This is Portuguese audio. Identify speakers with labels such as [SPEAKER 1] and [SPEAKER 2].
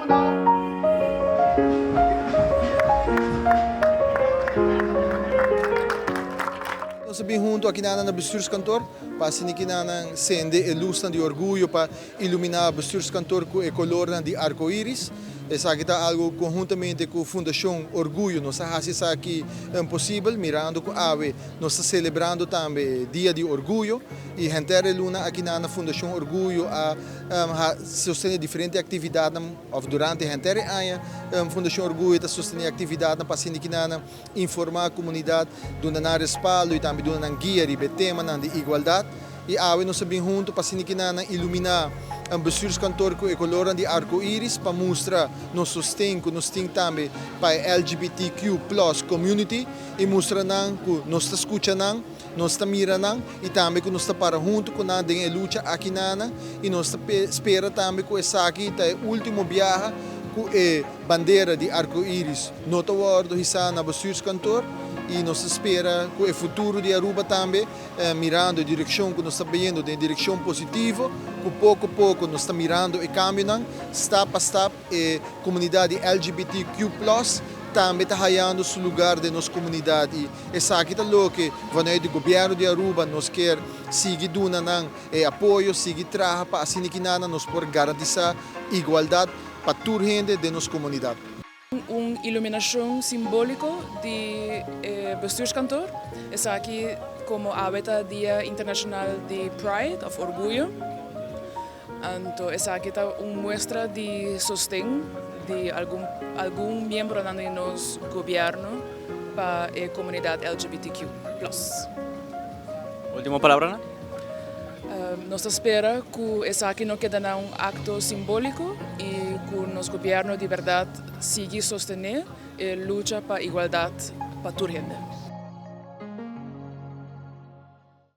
[SPEAKER 1] Nós estamos junto aqui no bestuurskantoor para acender a luz de orgulho para iluminar o bestuurskantoor com o color de arco-íris. Essa aqui está algo conjuntamente com a Fundação Orgulho. Nós fazemos isso aqui possível, mirando com a AVE. Nós estamos celebrando também o Dia de Orgulho. E a gente luna aqui na Fundação Orgulho a sostener diferentes atividades durante a gente a Fundação Orgulho está sostenendo atividades para informar a comunidade, dando respaldo e também dando guia de tema de igualdade. E a AVE nós estamos juntos para iluminar o bestuurskantoor com o color de arco-íris para mostrar nosso sustento, nós temos também para a LGBTQ+ community e mostrar que nós estamos escutando, nós estamos mirando e também que nós estamos para junto com a luta aqui e nós esperamos também que essa aqui é o último viagem com a bandeira de arco-íris no towardo no bestuurskantoor. E nós esperamos que o futuro de Aruba também, mirando a direção que nós estamos vendo, de direção positiva, que pouco a pouco nós estamos mirando e caminhando, step a step, a comunidade LGBTQ+, também está ganhando o lugar da nossa comunidade. E essa aqui é o que, vanuit o governo de Aruba, nós queremos seguir dando apoio, seguir trabalhando para assim que nós podemos garantir a igualdade para toda a gente da nossa comunidade.
[SPEAKER 2] Uma iluminação simbólica de bestuurskantoor. Essa aqui como a Dia Internacional de Pride, of Orgulho. Então, essa aqui está uma muestra de sostén de algum membro do nosso governo para a comunidade LGBTQ+.
[SPEAKER 3] Última palavra, né?
[SPEAKER 2] Nós esperamos que essa aqui não quede um acto simbólico e que o nosso governo de verdade siga sustentando a luta para a igualdade para toda a gente.